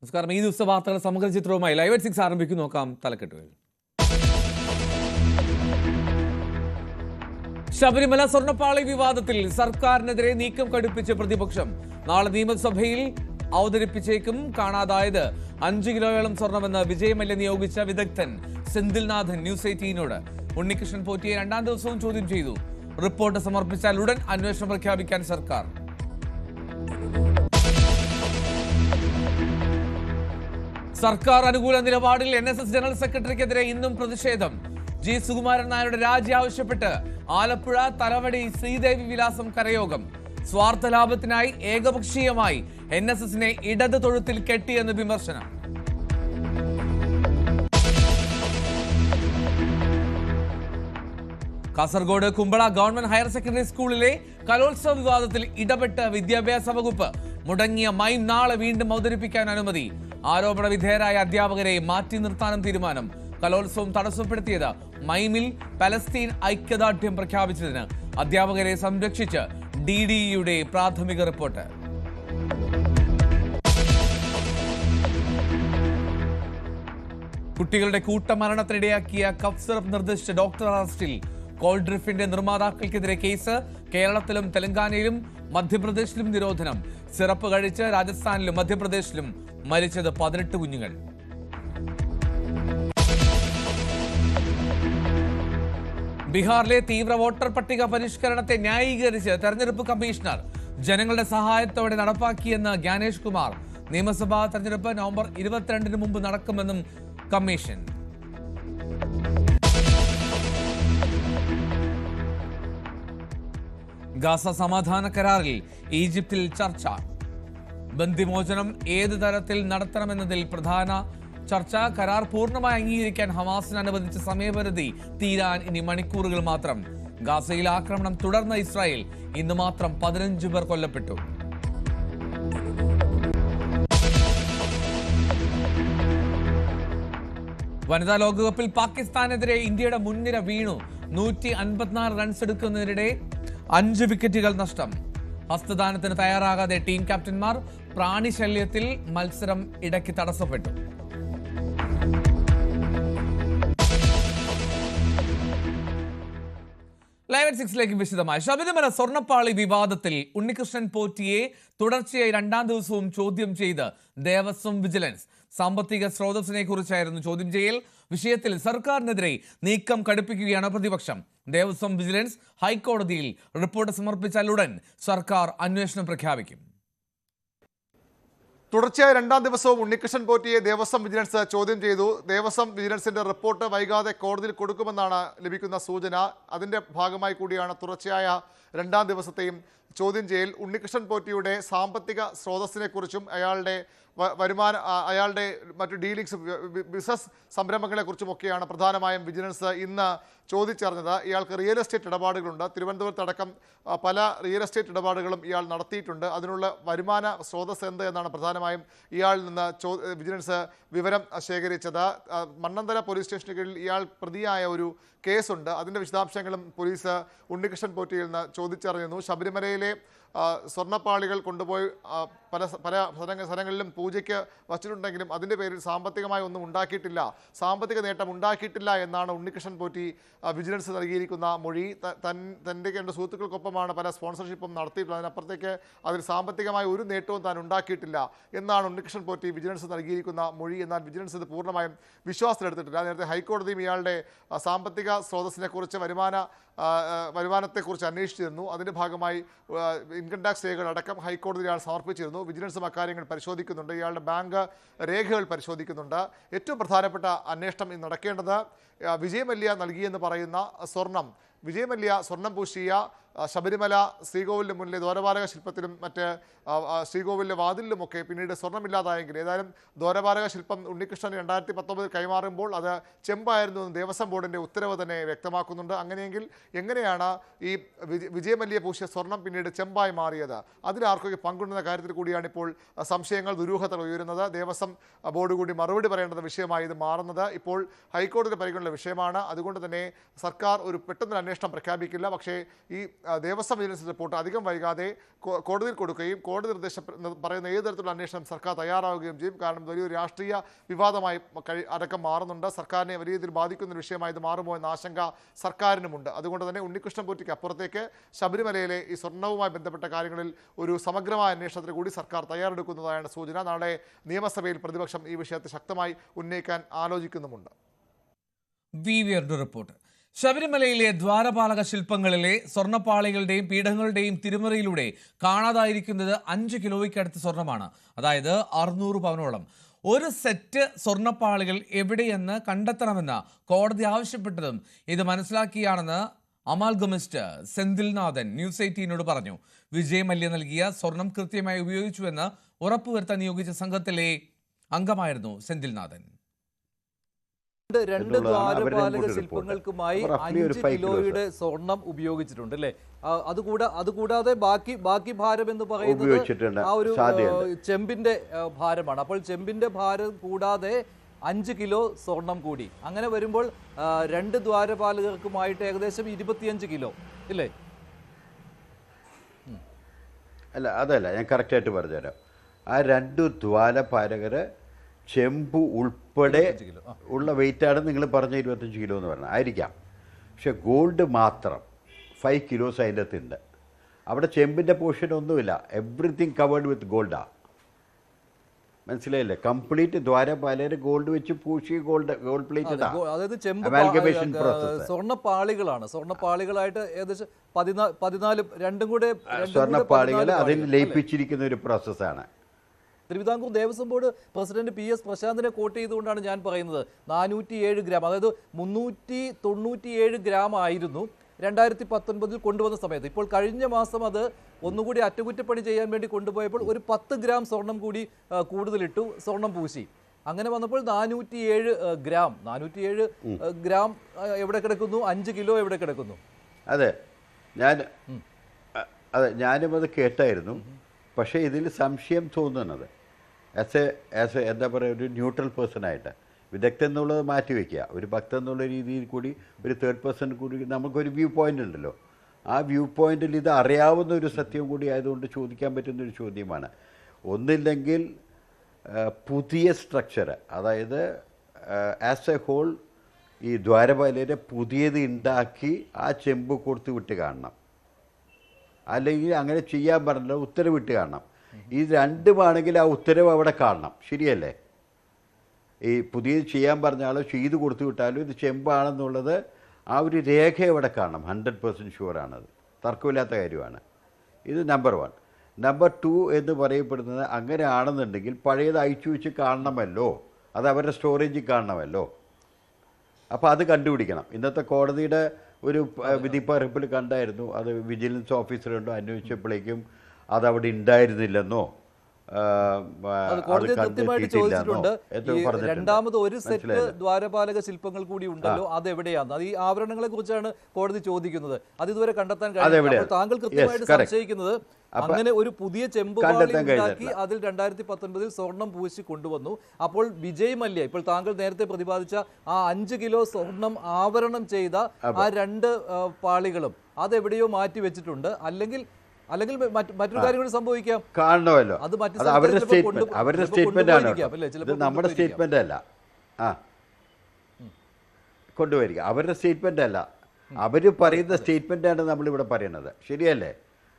നമസ്കാരം. ഈ ദിവസ വാർത്തകൾ സമഗ്ര ചിത്രവുമായി ലൈവ് അറ്റ് 6 ആരംഭിക്കും. നോക്കാം തലക്കെട്ടുകൾ. ശബരിമല സ്വർണ്ണപ്പാളി വിവാദത്തിൽ സർക്കാരിനെതിരെ നീക്കം കടുപ്പിച്ച് പ്രതിപക്ഷം. നാളെ നിയമസഭയിൽ അവതരിപ്പിച്ചേക്കും. കാണാതായത് 5 കിലോയോളം സ്വർണമെന്ന് വിജയമല്യ നിയോഗിച്ച വിദഗ്ധൻ സെന്തിൽനാഥൻ ന്യൂസ് 18നോട്. ഉണ്ണികൃഷ്ണൻ പോറ്റിയെ 2ാം ദിവസവും ചോദ്യം ചെയ്തു. റിപ്പോർട്ട് സമർപ്പിച്ചാൽ ഉടൻ അന്വേഷണം പ്രഖ്യാപിക്കാൻ സർക്കാർ. സർക്കാർ അനുകൂല നിലപാടിൽ NSS ജനറൽ സെക്രട്ടറിക്കെതിരെ ഇന്നും പ്രതിഷേധം. ജി സുകുമാരൻ നായരുടെ രാജി ആവശ്യപ്പെട്ട് ആലപ്പുഴ തലവടി ശ്രീദേവി വിലാസം കരയോഗം. സ്വാർത്ഥ ലാഭത്തിനായി ഏകപക്ഷീയമായി NSSനെ ഇടത് തൊഴുത്തിൽ കെട്ടിയെന്ന് വിമർശനം. Kasaragod Kumbla government higher secondary സ്കൂളിലെ കലോത്സവ വിവാദത്തിൽ ഇടപെട്ട വിദ്യാഭ്യാസ വകുപ്പ്. മുടങ്ങിയ മൈം നാളെ വീണ്ടും അവതരിപ്പിക്കാൻ അനുമതി. ആരോപണ വിധേയരായ അധ്യാപകരെ മാറ്റി നിർത്താനും തീരുമാനം. കലോത്സവം തടസ്സപ്പെടുത്തിയത് മൈമിൽ പലസ്തീൻ ഐക്യദാർഢ്യം പ്രഖ്യാപിച്ചതിന്. അധ്യാപകരെ സംരക്ഷിച്ച് DDEയുടെ പ്രാഥമിക റിപ്പോർട്ട്. കുട്ടികളുടെ കൂട്ടമരണത്തിനിടയാക്കിയ കഫ് സിറപ്പ് നിർദ്ദേശിച്ച ഡോക്ടർ അറസ്റ്റിൽ. കോൾഡ്രിഫിന്റെ നിർമ്മാതാക്കൾക്കെതിരെ കേസ്. കേരളത്തിലും തെലങ്കാനയിലും മധ്യപ്രദേശിലും നിരോധനം. സിറപ്പ് കഴിച്ച് രാജസ്ഥാനിലും മധ്യപ്രദേശിലും മരിച്ചത് 18 കുഞ്ഞുങ്ങൾ. ബീഹാറിലെ തീവ്ര വോട്ടർ പട്ടിക പരിഷ്കരണത്തെ ന്യായീകരിച്ച് തെരഞ്ഞെടുപ്പ് കമ്മീഷണർ. ജനങ്ങളുടെ സഹായത്തോടെ നടപ്പാക്കിയെന്ന് ജ്ഞാനേഷ് കുമാർ. നിയമസഭാ തെരഞ്ഞെടുപ്പ് നവംബർ 22 മുമ്പ് നടക്കുമെന്നും കമ്മീഷൻ. ഗാസ സമാധാന കരാറിൽ ഈജിപ്തിൽ ചർച്ച. ബന്ദിമോചനം ഏത് തരത്തിൽ നടത്തണമെന്നതിൽ പ്രധാന ചർച്ച. കരാർ പൂർണ്ണമായി അംഗീകരിക്കാൻ ഹമാസിന് അനുവദിച്ച സമയപരിധി തീരാൻ ഇനി മണിക്കൂറുകൾ മാത്രം. ഗാസയിൽ ആക്രമണം തുടർന്ന ഇസ്രായേൽ. ഇന്ന് മാത്രം 15 പേർ കൊല്ലപ്പെട്ടു. വനിതാ ലോകകപ്പിൽ പാകിസ്ഥാനെതിരെ ഇന്ത്യയുടെ മുൻനിര വീണു. 154 റൺസ് എടുക്കുന്നതിനിടെ 5 വിക്കറ്റുകൾ നഷ്ടം. ഹസ്തദാനത്തിന് തയ്യാറാകാതെ ടീം ക്യാപ്റ്റന്മാർ. പ്രാണിശല്യത്തിൽ മത്സരം ഇടയ്ക്ക് തടസ്സപ്പെട്ടു. ലൈവ് 6ലേക്ക് വിശദമായി. ശബരിമല സ്വർണ്ണപ്പാളി വിവാദത്തിൽ ഉണ്ണികൃഷ്ണൻ പോറ്റിയെ തുടർച്ചയായി 2ാം ദിവസവും ചോദ്യം ചെയ്ത് ദേവസ്വം വിജിലൻസ്. സാമ്പത്തിക സ്രോതസ്സിനെ കുറിച്ചായിരുന്നു ചോദ്യം ചെയ്യൽ. വിഷയത്തിൽ സർക്കാരിനെതിരെ നീക്കം കടുപ്പിക്കുകയാണ് പ്രതിപക്ഷം. ദേവസ്വം വിജിലൻസ് ഹൈക്കോടതിയിൽ റിപ്പോർട്ട് സമർപ്പിച്ചാൽ ഉടൻ സർക്കാർ അന്വേഷണം പ്രഖ്യാപിക്കും. തുടർച്ചയായ 2ാം ദിവസവും ഉണ്ണികൃഷ്ണൻ പോറ്റിയെ ദേവസ്വം വിജിലൻസ് ചോദ്യം ചെയ്തു. ദേവസ്വം വിജിലൻസിന്റെ റിപ്പോർട്ട് വൈകാതെ കോടതിയിൽ കൊടുക്കുമെന്നാണ് ലഭിക്കുന്ന സൂചന. അതിന്റെ ഭാഗമായി കൂടിയാണ് തുടർച്ചയായ 2ാം ദിവസത്തെയും ചോദ്യം ചെയ്യൽ. ഉണ്ണികൃഷ്ണൻ പോറ്റിയുടെ സാമ്പത്തിക സ്രോതസ്സിനെക്കുറിച്ചും അയാളുടെ മറ്റു ഡീലിങ്സ്, ബിസിനസ് സംരംഭങ്ങളെക്കുറിച്ചുമൊക്കെയാണ് പ്രധാനമായും വിജിലൻസ് ഇന്ന് ചോദിച്ചറിഞ്ഞത്. ഇയാൾക്ക് റിയൽ എസ്റ്റേറ്റ് ഇടപാടുകളുണ്ട്. തിരുവനന്തപുരത്തടക്കം പല റിയൽ എസ്റ്റേറ്റ് ഇടപാടുകളും ഇയാൾ നടത്തിയിട്ടുണ്ട്. അതിനുള്ള വരുമാന സ്രോതസ് എന്ത് എന്നാണ് പ്രധാനമായും ഇയാളിൽ നിന്ന് വിജിലൻസ് വിവരം ശേഖരിച്ചത്. മണ്ണന്തല പോലീസ് സ്റ്റേഷന് കീഴിൽ ഇയാൾ പ്രതിയായ ഒരു കേസുണ്ട്. അതിൻ്റെ വിശദാംശങ്ങളും പോലീസ് ഉണ്ണികൃഷ്ണൻ പോറ്റിയിൽ നിന്ന് ചോദിച്ചറിയുന്നു. ശബരിമലയിലെ സ്വർണ്ണപ്പാളികൾ കൊണ്ടുപോയി പല സ്ഥലങ്ങളിലും പൂജയ്ക്ക് വച്ചിട്ടുണ്ടെങ്കിലും അതിൻ്റെ പേരിൽ സാമ്പത്തികമായി ഒന്നും ഉണ്ടാക്കിയിട്ടില്ല, സാമ്പത്തിക നേട്ടം ഉണ്ടാക്കിയിട്ടില്ല എന്നാണ് ഉണ്ണികൃഷ്ണൻ പോറ്റി വിജിലൻസ് നൽകിയിരിക്കുന്ന മൊഴി. തൻ്റെ എൻ്റെ സുഹൃത്തുക്കൾക്കൊപ്പമാണ് പല സ്പോൺസർഷിപ്പും നടത്തിയിട്ടുള്ളത്. അതിനപ്പുറത്തേക്ക് അതിൽ സാമ്പത്തികമായ ഒരു നേട്ടവും താൻ ഉണ്ടാക്കിയിട്ടില്ല എന്നാണ് ഉണ്ണികൃഷ്ണൻ പോറ്റി വിജിലൻസ് നൽകിയിരിക്കുന്ന മൊഴി. എന്നാൽ വിജിലൻസ് ഇത് പൂർണ്ണമായും വിശ്വാസത്തിലെടുത്തിട്ടില്ല. നേരത്തെ ഹൈക്കോടതിയും ഇയാളുടെ സാമ്പത്തിക സ്രോതസ്സിനെക്കുറിച്ച് വരുമാനത്തെക്കുറിച്ച് അന്വേഷിച്ചിരുന്നു. അതിൻ്റെ ഭാഗമായി ഇൻകം ടാക്സ് രേഖകളടക്കം ഹൈക്കോടതിയിൽ ഇയാൾ സമർപ്പിച്ചിരുന്നു. വിജിലൻസും അക്കാര്യങ്ങൾ പരിശോധിക്കുന്നുണ്ട്. ഇയാളുടെ ബാങ്ക് രേഖകൾ പരിശോധിക്കുന്നുണ്ട്. ഏറ്റവും പ്രധാനപ്പെട്ട അന്വേഷണം ഇന്ന് നടക്കേണ്ടത് വിജയമല്യ നൽകിയെന്ന് പറയുന്ന സ്വർണം. വിജയമല്യ സ്വർണം പൂശിയ ശബരിമല ശ്രീകോവിലിന് മുന്നിലെ ദ്വാരപാലക ശില്പത്തിലും മറ്റ് ശ്രീകോവിലിലെ വാതിലിലുമൊക്കെ പിന്നീട് സ്വർണ്ണമില്ലാതായെങ്കിൽ, ഏതായാലും ദ്വാരപാലക ശില്പം ഉണ്ണികൃഷ്ണൻ 2019 കൈമാറുമ്പോൾ അത് ചെമ്പായിരുന്നു എന്ന് ദേവസ്വം ബോർഡിൻ്റെ ഉത്തരവ് തന്നെ വ്യക്തമാക്കുന്നുണ്ട്. അങ്ങനെയെങ്കിൽ എങ്ങനെയാണ് ഈ വിജയമല്യ പൂശിയ സ്വർണം പിന്നീട് ചെമ്പായി മാറിയത്? അതിലാർക്കൊക്കെ പങ്കുണ്ടെന്ന കാര്യത്തിൽ കൂടിയാണ് ഇപ്പോൾ സംശയങ്ങൾ, ദുരൂഹതകൾ ഉയരുന്നത്. ദേവസ്വം ബോർഡ് കൂടി മറുപടി പറയേണ്ട വിഷയമായി ഇത് മാറുന്നത് ഇപ്പോൾ ഹൈക്കോടതിയുടെ പരിഗണനയുള്ള വിഷയമാണ്. അതുകൊണ്ട് തന്നെ സർക്കാർ ഒരു പെട്ടെന്ന് അന്വേഷണം പ്രഖ്യാപിക്കില്ല. പക്ഷേ ഈ ദേവസ്വം വിജിലൻസ് റിപ്പോർട്ട് അധികം വൈകാതെ കോടതിയിൽ കൊടുക്കുകയും കോടതി നിർദ്ദേശം പറയുന്ന ഏത് തരത്തിലുള്ള അന്വേഷണം സർക്കാർ തയ്യാറാവുകയും ചെയ്യും. കാരണം വലിയൊരു രാഷ്ട്രീയ വിവാദമായി അടക്കം മാറുന്നുണ്ട്. സർക്കാരിനെ വലിയ രീതിയിൽ ബാധിക്കുന്ന ഒരു വിഷയമായി ഇത് മാറുമോ എന്ന ആശങ്ക സർക്കാരിനുമുണ്ട്. അതുകൊണ്ട് തന്നെ ഉണ്ണികൃഷ്ണൻ പോറ്റിക്ക് അപ്പുറത്തേക്ക് ശബരിമലയിലെ ഈ സ്വർണ്ണവുമായി ബന്ധപ്പെട്ട കാര്യങ്ങളിൽ ഒരു സമഗ്രമായ അന്വേഷണത്തിന് കൂടി സർക്കാർ തയ്യാറെടുക്കുന്നതാണ് സൂചന. നാളെ നിയമസഭയിൽ പ്രതിപക്ഷം ഈ വിഷയത്തെ ശക്തമായി ഉന്നയിക്കാൻ ആലോചിക്കുന്നുമുണ്ട്. റിപ്പോർട്ട്. ശബരിമലയിലെ ദ്വാരപാലക ശില്പങ്ങളിലെ സ്വർണ്ണപ്പാളികളുടെയും പീഠങ്ങളുടെയും തിരുമറിയിലൂടെ കാണാതായിരിക്കുന്നത് 5 കിലോയ്ക്കടുത്ത് സ്വർണ്ണമാണ്. അതായത് 600 പവനോളം. ഒരു സെറ്റ് സ്വർണ്ണപ്പാളികൾ എവിടെയെന്ന് കണ്ടെത്തണമെന്ന് കോടതി ആവശ്യപ്പെട്ടതും ഇത് മനസ്സിലാക്കിയാണെന്ന് അമാൽഗമിസ്റ്റ് സെന്തിൽനാഥൻ ന്യൂസ് 18നോട് പറഞ്ഞു. വിജയ് മല്യ നൽകിയ സ്വർണം കൃത്യമായി ഉപയോഗിച്ചുവെന്ന് ഉറപ്പുവരുത്താൻ നിയോഗിച്ച സംഘത്തിലെ അംഗമായിരുന്നു സെന്തിൽനാഥൻ. രണ്ട് ദ്വാരപാലക ശില്പങ്ങൾക്കുമായി 5 കിലോയുടെ സ്വർണം ഉപയോഗിച്ചിട്ടുണ്ട് അല്ലേ? അതുകൂടാതെ ബാക്കി ഭാരം എന്ന് പറയുന്നത് ആ ഒരു ചെമ്പിന്റെ ഭാരമാണ്. അപ്പോൾ ചെമ്പിന്റെ ഭാരം കൂടാതെ 5 കിലോ സ്വർണം കൂടി. അങ്ങനെ വരുമ്പോൾ 2 ദ്വാരപാലകർക്കുമായിട്ട് ഏകദേശം 25 കിലോ ഇല്ലേ? അതല്ല, ഞാൻ കറക്റ്റായിട്ട് പറഞ്ഞുതരാം. ആ 2 ദ്വാരപാലകര് ചെമ്പ് ഉൾപ്പെടെ ഉള്ള വെയിറ്റാണ് നിങ്ങൾ പറഞ്ഞ 25 കിലോ എന്ന് പറഞ്ഞത്. ആയിരിക്കാം. പക്ഷെ ഗോൾഡ് മാത്രം 5 കിലോസ് അതിൻ്റെ അകത്തുണ്ട്. അവിടെ ചെമ്പിൻ്റെ പോർഷൻ ഒന്നുമില്ല. എവ്രിതിങ് കവേർഡ് വിത്ത് ഗോൾഡാണ്. മനസ്സിലായില്ലേ? കംപ്ലീറ്റ് ദ്വാരപാലകർ ഗോൾഡ് വെച്ച് പൂശി ഗോൾഡ് പ്ലേറ്റഡ്. അതായത് ചെമ്പ് സ്വർണ്ണപ്പാളികളായിട്ട് ഏകദേശം 14 രണ്ടും കൂടെ സ്വർണ്ണപ്പാളികൾ അതിൽ ലയിപ്പിച്ചിരിക്കുന്ന ഒരു പ്രോസസ്സാണ്. Thiruvithamkoor Devaswom board president PS പ്രശാന്തിനെ കോട്ട് ചെയ്തുകൊണ്ടാണ് ഞാൻ പറയുന്നത്. 407 ഗ്രാം, അതായത് 397 ഗ്രാം ആയിരുന്നു 2019 കൊണ്ടുവന്ന സമയത്ത്. ഇപ്പോൾ കഴിഞ്ഞ മാസം അത് ഒന്നുകൂടി അറ്റകുറ്റപ്പണി ചെയ്യാൻ വേണ്ടി കൊണ്ടുപോയപ്പോൾ ഒരു 10 ഗ്രാം സ്വർണം കൂടി കൂടുതലിട്ടു, സ്വർണം പൂശി. അങ്ങനെ വന്നപ്പോൾ 407 ഗ്രാം എവിടെ കിടക്കുന്നു? 5 കിലോ എവിടെ കിടക്കുന്നു? അതെ, ഞാനും അത് കേട്ടായിരുന്നു. പക്ഷേ ഇതിൽ സംശയം തോന്നുന്നത് ആസ് എ എന്താ പറയുക, ഒരു ന്യൂട്രൽ പേഴ്സണായിട്ട്, വിദഗ്ധൻ എന്നുള്ളത് മാറ്റി വയ്ക്കുക, ഒരു ഭക്തൻ എന്നുള്ള രീതിയിൽ കൂടി ഒരു തേർഡ് പേഴ്സൺ കൂടി നമുക്കൊരു വ്യൂ പോയിൻ്റ് ഉണ്ടല്ലോ. ആ വ്യൂ പോയിന്റിൽ ഇത് അറിയാവുന്ന ഒരു സത്യം കൂടി ആയതുകൊണ്ട് ചോദിക്കാൻ പറ്റുന്നൊരു ചോദ്യമാണ്. ഒന്നില്ലെങ്കിൽ പുതിയ സ്ട്രക്ചർ, അതായത് ആസ് എ ഹോൾ ഈ ദ്വാരപാലരെ പുതിയത് ഉണ്ടാക്കി ആ ചെമ്പ് കൊടുത്ത് വിട്ട് കാണണം, അല്ലെങ്കിൽ അങ്ങനെ ചെയ്യാൻ പറഞ്ഞില്ല ഉത്തരവിട്ട് കാണണം. ഈ രണ്ടുമാണെങ്കിൽ ആ ഉത്തരവ് അവിടെ കാണണം. ശരിയല്ലേ? ഈ പുതിയത് ചെയ്യാൻ പറഞ്ഞാലോ ചെയ്ത് കൊടുത്തു വിട്ടാലോ ഇത് ചെമ്പാണെന്നുള്ളത് ആ ഒരു രേഖ അവിടെ കാണണം. 100% ഷുവറാണത്, തർക്കമില്ലാത്ത കാര്യമാണ്. ഇത് നമ്പർ 1. നമ്പർ 2 എന്ന് പറയപ്പെടുന്നത് അങ്ങനെ ആണെന്നുണ്ടെങ്കിൽ പഴയത് അയച്ചു വെച്ച് കാണണമല്ലോ, അത് അവരുടെ സ്റ്റോറേജിൽ കാണണമല്ലോ. അപ്പോൾ അത് കണ്ടുപിടിക്കണം. ഇന്നത്തെ കോടതിയുടെ ഒരു വിധിപ്പറിപ്പിൽ കണ്ടായിരുന്നു, അത് വിജിലൻസ് ഓഫീസറുണ്ടോ അന്വേഷിച്ചപ്പോഴേക്കും അതവിടെ ഉണ്ടായിരുന്നില്ലെന്നോ രണ്ടാമത് ഒരു സെറ്റ് ദ്വാരപാലക ശില്പങ്ങൾ കൂടി ഉണ്ടല്ലോ, അതെവിടെയാണ്? അത് ഈ ആഭരണങ്ങളെ കുറിച്ചാണ് കോടതി ചോദിക്കുന്നത്. അത് ഇതുവരെ കണ്ടെത്താൻ കഴിയില്ല. താങ്കൾ കൃത്യമായിട്ട് സംശയിക്കുന്നത് അങ്ങനെ ഒരു പുതിയ ചെമ്പ് ഉണ്ടാക്കി അതിൽ 2019 സ്വർണം പൂശി കൊണ്ടുവന്നു. അപ്പോൾ വിജയ് മല്യ, ഇപ്പോൾ താങ്കൾ നേരത്തെ പ്രതിപാദിച്ച ആ 5 കിലോ സ്വർണം ആവരണം ചെയ്ത ആ 2 പാളികളും അതെവിടെയോ മാറ്റി വെച്ചിട്ടുണ്ട്. അല്ലെങ്കിൽ മറ്റൊരു കാര്യം കൂടി സംഭവിക്കാം, കാണണമല്ലോ. അത് അവരുടെ സ്റ്റേറ്റ്മെന്റ് ആണ്, ഇത് നമ്മുടെ സ്റ്റേറ്റ്മെന്റ് അല്ല. കൊണ്ടുവരിക അവരുടെ സ്റ്റേറ്റ്മെന്റ് അല്ല, അവർ പറയുന്ന സ്റ്റേറ്റ്മെന്റാണ് നമ്മളിവിടെ പറയുന്നത്. ശരിയല്ലേ?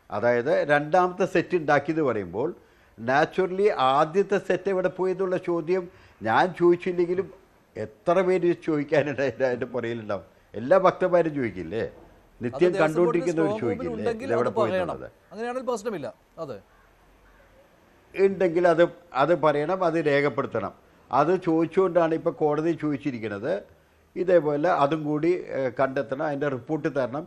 അതായത് രണ്ടാമത്തെ സെറ്റ് ഉണ്ടാക്കിയെന്ന് പറയുമ്പോൾ നാച്ചുറലി ആദ്യത്തെ സെറ്റ് എവിടെ പോയെന്നുള്ള ചോദ്യം ഞാൻ ചോദിച്ചില്ലെങ്കിലും എത്ര പേര് ചോദിക്കാനുണ്ടായിട്ട് അതിൻ്റെ പുറയിലുണ്ടാവും. എല്ലാ ഭക്തന്മാരും ചോദിക്കില്ലേ? നിത്യം കണ്ടുകൊണ്ടിരിക്കുന്നവർ ചോദിക്കില്ലേ ഇതെവിടെ പോയെന്നുള്ളത്? അങ്ങനെയാണെങ്കിൽ പ്രശ്നമില്ല. അതെ, ഉണ്ടെങ്കിൽ അത് പറയണം, അത് രേഖപ്പെടുത്തണം. അത് ചോദിച്ചുകൊണ്ടാണ് ഇപ്പോൾ കോടതി ചോദിച്ചിരിക്കുന്നത്. ഇതേപോലെ അതും കൂടി കണ്ടെത്തണം, അതിൻ്റെ റിപ്പോർട്ട് തരണം.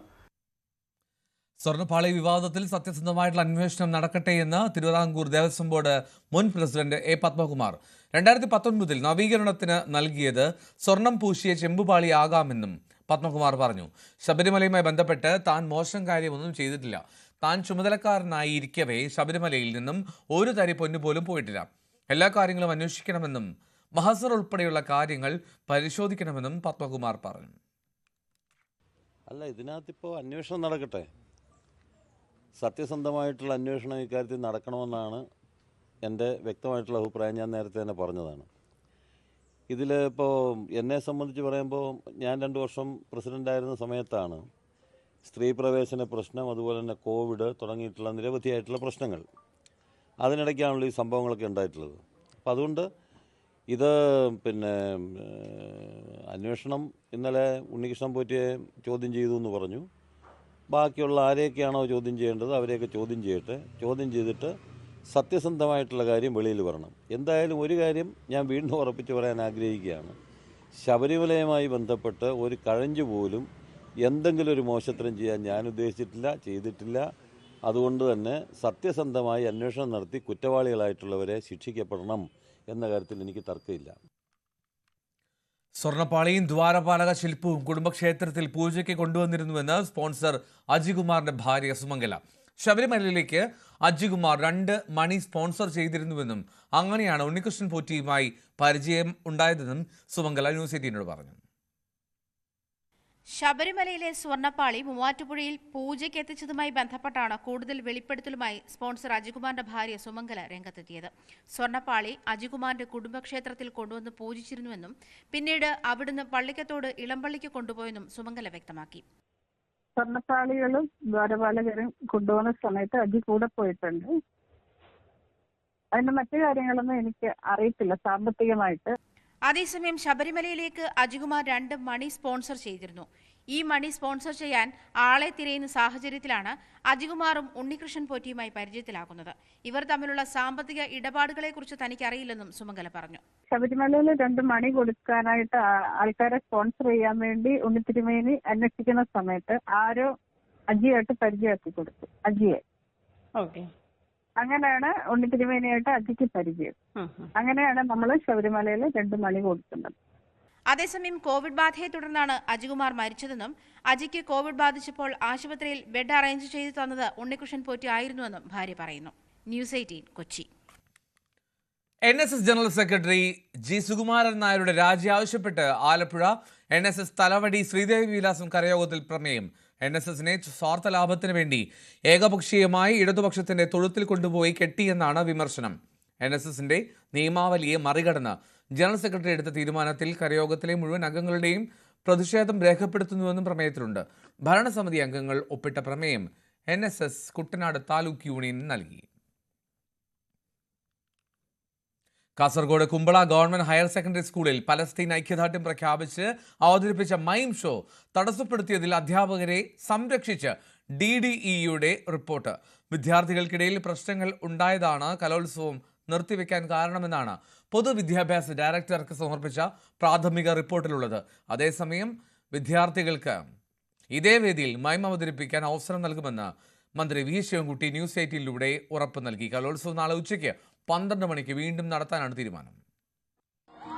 സ്വർണ്ണപ്പാളി വിവാദത്തിൽ സത്യസന്ധമായിട്ടുള്ള അന്വേഷണം നടക്കട്ടെ എന്ന് തിരുവിതാംകൂർ ദേവസ്വം ബോർഡ് മുൻ പ്രസിഡന്റ് A. പത്മകുമാർ 2019 നവീകരണത്തിന് നൽകിയത് സ്വർണം പൂശിയ ചെമ്പുപാളിയാകാമെന്നും പത്മകുമാർ പറഞ്ഞു. ശബരിമലയുമായി ബന്ധപ്പെട്ട് താൻ മോശം കാര്യമൊന്നും ചെയ്തിട്ടില്ല. താൻ ചുമതലക്കാരനായിരിക്കവേ ശബരിമലയിൽ നിന്നും ഒരു തരി പൊന്നു പോലും പോയിട്ടില്ല. എല്ലാ കാര്യങ്ങളും അന്വേഷിക്കണമെന്നും മഹസർ ഉൾപ്പെടെയുള്ള കാര്യങ്ങൾ പരിശോധിക്കണമെന്നും പത്മകുമാർ പറഞ്ഞു. അല്ല, ഇതിനകത്തിപ്പോൾ അന്വേഷണം നടക്കട്ടെ. സത്യസന്ധമായിട്ടുള്ള അന്വേഷണം ഇക്കാര്യത്തിൽ നടക്കണമെന്നാണ് എൻ്റെ വ്യക്തമായിട്ടുള്ള അഭിപ്രായം. ഞാൻ നേരത്തെ തന്നെ പറഞ്ഞതാണ്. ഇതിൽ ഇപ്പോൾ എന്നെ സംബന്ധിച്ച് പറയുമ്പോൾ ഞാൻ 2 വർഷം പ്രസിഡൻ്റായിരുന്ന സമയത്താണ് സ്ത്രീ പ്രവേശന പ്രശ്നം, അതുപോലെ തന്നെ കോവിഡ് തുടങ്ങിയിട്ടുള്ള നിരവധിയായിട്ടുള്ള പ്രശ്നങ്ങൾ, അതിനിടയ്ക്കാണല്ലോ ഈ സംഭവങ്ങളൊക്കെ ഉണ്ടായിട്ടുള്ളത്. അപ്പം അതുകൊണ്ട് ഇത് അന്വേഷണം ഇന്നലെ ഉണ്ണികൃഷ്ണൻ പോറ്റിയെ ചോദ്യം ചെയ്തു എന്ന് പറഞ്ഞു. ബാക്കിയുള്ള ആരെയൊക്കെയാണോ ചോദ്യം ചെയ്യേണ്ടത് അവരെയൊക്കെ ചോദ്യം ചെയ്യട്ടെ. ചോദ്യം ചെയ്തിട്ട് സത്യസന്ധമായിട്ടുള്ള കാര്യം വെളിയിൽ വരണം. എന്തായാലും ഒരു കാര്യം ഞാൻ വീണ്ടും ഉറപ്പിച്ച് പറയാൻ ആഗ്രഹിക്കുകയാണ്. ശബരിമലയുമായി ബന്ധപ്പെട്ട് ഒരു കഴഞ്ചു പോലും എന്തെങ്കിലും ഒരു മോശത്തരം ചെയ്യാൻ ഞാൻ ഉദ്ദേശിച്ചിട്ടില്ല, ചെയ്തിട്ടില്ല. അതുകൊണ്ട് തന്നെ സത്യസന്ധമായി അന്വേഷണം നടത്തി കുറ്റവാളികളായിട്ടുള്ളവരെ ശിക്ഷിക്കപ്പെടണം എന്ന കാര്യത്തിൽ എനിക്ക് തർക്കമില്ല. സ്വർണ്ണപ്പാളിയും ദ്വാരപാലക ശില്പവും കുടുംബക്ഷേത്രത്തിൽ പൂജയ്ക്ക് കൊണ്ടുവന്നിരുന്നുവെന്ന് സ്പോൺസർ അജികുമാറിന്റെ ഭാര്യ സുമംഗല. ശബരിമലയിലേക്ക് അജികുമാർ 2 മണി സ്പോൺസർ ചെയ്തിരുന്നുവെന്നും അങ്ങനെയാണ് ഉണ്ണികൃഷ്ണൻ പോറ്റിയുമായി പരിചയം ഉണ്ടായതെന്നും സുമംഗല ന്യൂസ് 18 പറഞ്ഞു. ശബരിമലയിലെ സ്വർണ്ണപ്പാളി മൂവാറ്റുപുഴയിൽ പൂജയ്ക്ക് എത്തിച്ചതുമായി ബന്ധപ്പെട്ടാണ് കൂടുതൽ വെളിപ്പെടുത്തലുമായി സ്പോൺസർ അജികുമാറിന്റെ ഭാര്യ സുമംഗല രംഗത്തെത്തിയത്. സ്വർണ്ണപ്പാളി അജികുമാറിന്റെ കുടുംബക്ഷേത്രത്തിൽ കൊണ്ടുവന്ന് പൂജിച്ചിരുന്നുവെന്നും പിന്നീട് അവിടുന്ന് പള്ളിക്കത്തോട് ഇളമ്പള്ളിക്ക് കൊണ്ടുപോയെന്നും സുമംഗല വ്യക്തമാക്കി. സ്വർണ്ണപ്പാളികളും ദ്വാരപാലകരും കൊണ്ടുപോകുന്ന സമയത്ത് അജി കൂടെ പോയിട്ടുണ്ട്. അതിന്റെ മറ്റു കാര്യങ്ങളൊന്നും എനിക്ക് അറിയത്തില്ല സാമ്പത്തികമായിട്ട്. അതേസമയം ശബരിമലയിലേക്ക് അജികുമാർ 2 മണി സ്പോൺസർ ചെയ്തിരുന്നു. ഈ മണി സ്പോൺസർ ചെയ്യാൻ ആളെ തിരയുന്ന സാഹചര്യത്തിലാണ് അജികുമാറും ഉണ്ണികൃഷ്ണൻ പോറ്റിയുമായി പരിചയത്തിലാകുന്നത്. ഇവർ തമ്മിലുള്ള സാമ്പത്തിക ഇടപാടുകളെക്കുറിച്ച് തനിക്കറിയില്ലെന്നും സുമംഗല പറഞ്ഞു. ശബരിമലയിൽ 2 മണി കൊടുക്കാനായിട്ട് ആൾക്കാരെ സ്പോൺസർ ചെയ്യാൻ വേണ്ടി ഉണ്ണിത്തിരുമേനി അന്വേഷിക്കുന്ന സമയത്ത് ആരോ അജിയായിട്ട് പരിചയമാക്കി കൊടുത്തു. അജിയെ അങ്ങനെയാണ് ഉണ്ണിത്തിരുമേനിയായിട്ട് അജിക്ക് പരിചയം. അങ്ങനെയാണ് നമ്മൾ ശബരിമലയിൽ 2 മണി കൊടുക്കുന്നത്. അതേസമയം കോവിഡ് ബാധയെ തുടർന്നാണ് അജികുമാർ മരിച്ചതെന്നും അജിക്ക് കോവിഡ് ബാധിച്ചപ്പോൾ ആശുപത്രിയിൽ ബെഡ് അറേഞ്ച് ചെയ്തു തന്നത് ഉണ്ണികൃഷ്ണൻ പോറ്റി ആയിരുന്നുവെന്നും ഭാര്യ പറയുന്നു. News 18 Kochi. NSS general secretary G Sukumaran നായരുടെ രാജി ആവശ്യപ്പെട്ട് ആലപ്പുഴ NSS തലവടി ശ്രീദേവി വിലാസം കരയോഗത്തിൽ പ്രമേയം. NSSനെ സ്വാർത്ഥ ലാഭത്തിന് വേണ്ടി ഏകപക്ഷീയമായി ഇടതുപക്ഷത്തിന്റെ തൊഴുത്തിൽ കൊണ്ടുപോയി കെട്ടിയെന്നാണ് വിമർശനം. NSSന്റെ നിയമാവലിയെ മറികടന്ന് ജനറൽ സെക്രട്ടറി എടുത്ത തീരുമാനത്തിൽ കരയോഗത്തിലെ മുഴുവൻ അംഗങ്ങളുടെയും പ്രതിഷേധം രേഖപ്പെടുത്തുന്നുവെന്നും പ്രമേയത്തിലുണ്ട്. ഭരണസമിതി അംഗങ്ങൾ ഒപ്പിട്ട പ്രമേയം NSS കുട്ടനാട് താലൂക്ക് യൂണിയൻ നൽകി. Kasaragod Kumbla government higher secondary സ്കൂളിൽ പലസ്തീൻ ഐക്യദാർഢ്യം പ്രഖ്യാപിച്ച് അവതരിപ്പിച്ച മൈം ഷോ തടസ്സപ്പെടുത്തിയതിൽ അധ്യാപകരെ സംരക്ഷിച്ച് DDEയുടെ റിപ്പോർട്ട്. വിദ്യാർത്ഥികൾക്കിടയിൽ പ്രശ്നങ്ങൾ ഉണ്ടായതാണ് കലോത്സവം നിർത്തിവെക്കാൻ കാരണമെന്നാണ് പൊതുവിദ്യാഭ്യാസ ഡയറക്ടർക്ക് സമർപ്പിച്ച പ്രാഥമിക റിപ്പോർട്ടിലുള്ളത്. അതേസമയം വിദ്യാർത്ഥികൾക്ക് ഇതേ വേദിയിൽ മൈം അവതരിപ്പിക്കാൻ അവസരം നൽകുമെന്ന് മന്ത്രി വി ശിവൻകുട്ടി ന്യൂസ് 18 ഉറപ്പ് നൽകി. കലോത്സവം നാളെ ഉച്ചയ്ക്ക് 12 മണിക്ക് വീണ്ടും നടത്താനാണ് തീരുമാനം.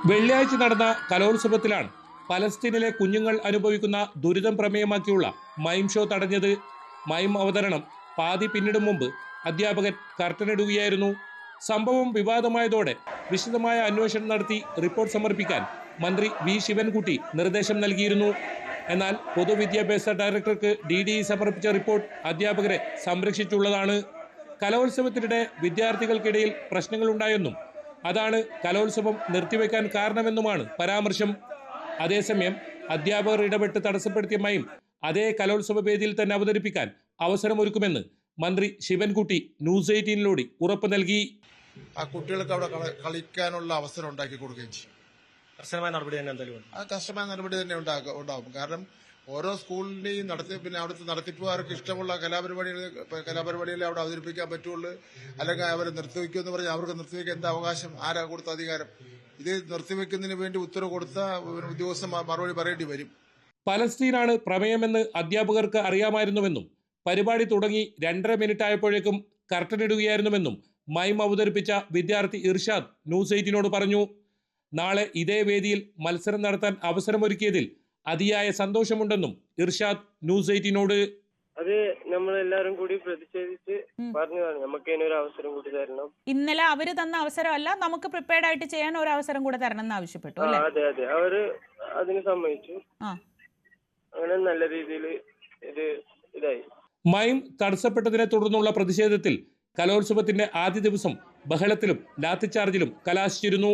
വെള്ളിയാഴ്ച നടന്ന കലോത്സവത്തിലാണ് പലസ്തീനിലെ കുഞ്ഞുങ്ങൾ അനുഭവിക്കുന്ന ദുരിതം പ്രമേയമാക്കിയുള്ള മൈം ഷോ തടഞ്ഞത്. മൈം അവതരണം പാതി പിന്നിടും മുമ്പ് അധ്യാപകൻ കർട്ടനിടുകയായിരുന്നു. സംഭവം വിവാദമായതോടെ വിശദമായ അന്വേഷണം നടത്തി റിപ്പോർട്ട് സമർപ്പിക്കാൻ മന്ത്രി വി ശിവൻകുട്ടി നിർദ്ദേശം നൽകിയിരുന്നു. എന്നാൽ പൊതുവിദ്യാഭ്യാസ ഡയറക്ടർക്ക് DDE സമർപ്പിച്ച റിപ്പോർട്ട് അധ്യാപകരെ സംരക്ഷിച്ചുള്ളതാണ്. കലോത്സവത്തിനിടെ വിദ്യാർത്ഥികൾക്കിടയിൽ പ്രശ്നങ്ങളുണ്ടായെന്നും അതാണ് കലോത്സവം നിർത്തിവെക്കാൻ കാരണമെന്നുമാണ് പരാമർശം. അതേസമയം അധ്യാപകർ ഇടപെട്ട് തടസ്സപ്പെടുത്തിയ മൈം അതേ കലോത്സവ വേദിയിൽ തന്നെ അവതരിപ്പിക്കാൻ അവസരമൊരുക്കുമെന്ന് മന്ത്രി ശിവൻകുട്ടി ന്യൂസ് 18 ഉറപ്പ് നൽകി. ആ കുട്ടികൾക്ക് അവിടെ കളിക്കാനുള്ള അവസരം ഉണ്ടാക്കി കൊടുക്കുകയും ചെയ്യും. കർശനമായ നടപടി തന്നെ എന്തായാലും കർശനമായ നടപടി തന്നെ ഉണ്ടാവും. കാരണം ഓരോ സ്കൂളിന്റെയും പിന്നെ അവിടുത്തെ നടത്തിപ്പുകാർക്ക് ഇഷ്ടമുള്ള കലാപരിപാടികളെ അവിടെ അവതരിപ്പിക്കാൻ പറ്റുള്ളൂ. അല്ലെങ്കിൽ അവർ നിർത്തിവെക്കുമെന്ന് പറഞ്ഞാൽ അവർക്ക് നിർത്തിവെക്കാൻ എന്താ അവകാശം? ആരാ കൊടുത്ത അധികാരം? ഇത് നിർത്തിവെക്കുന്നതിന് വേണ്ടി ഉത്തരവ് കൊടുത്ത ഉദ്യോഗസ്ഥൻ മറുപടി പറയേണ്ടി വരും. പലസ്തീനാണ് പ്രമേയമെന്ന് അധ്യാപകർക്ക് അറിയാമായിരുന്നുവെന്നും പരിപാടി തുടങ്ങി 2.5 മിനിറ്റ് ആയപ്പോഴേക്കും കർട്ടനിടുകയായിരുന്നുവെന്നും മൈം അവതരിപ്പിച്ച വിദ്യാർത്ഥി ഇർഷാദ് ന്യൂസ് 18 പറഞ്ഞു. നാളെ ഇതേ വേദിയിൽ മത്സരം നടത്താൻ അവസരമൊരുക്കിയതിൽ അതിയായ സന്തോഷമുണ്ടെന്നും ഇർഷാദ് ന്യൂസ് 18 അത് നമ്മളെല്ലാരും കൂടി പ്രതിഷേധിച്ച് പറഞ്ഞതാണ് നമുക്ക് ഇതിനൊരു അവസരം കൂടി തരണം. ഇന്നലെ അവര് തന്ന അവസരമല്ല, നമുക്ക് പ്രിപ്പയർഡ് ആയിട്ട് ചെയ്യാൻ ഒരു അവസരം കൂടെ തരണം എന്ന് ആവശ്യപ്പെട്ടു. അതെ അവര് അതിന് സമ്മതിച്ചു. അങ്ങനെ നല്ല രീതിയിൽ ഇത് ഇതായി. മൈം തടസ്സപ്പെട്ടതിനെ തുടർന്നുള്ള പ്രതിഷേധത്തിൽ കലോത്സവത്തിന്റെ ആദ്യ ദിവസം ബഹളത്തിലും ലാത്തിച്ചാർജിലും കലാശിച്ചിരുന്നു.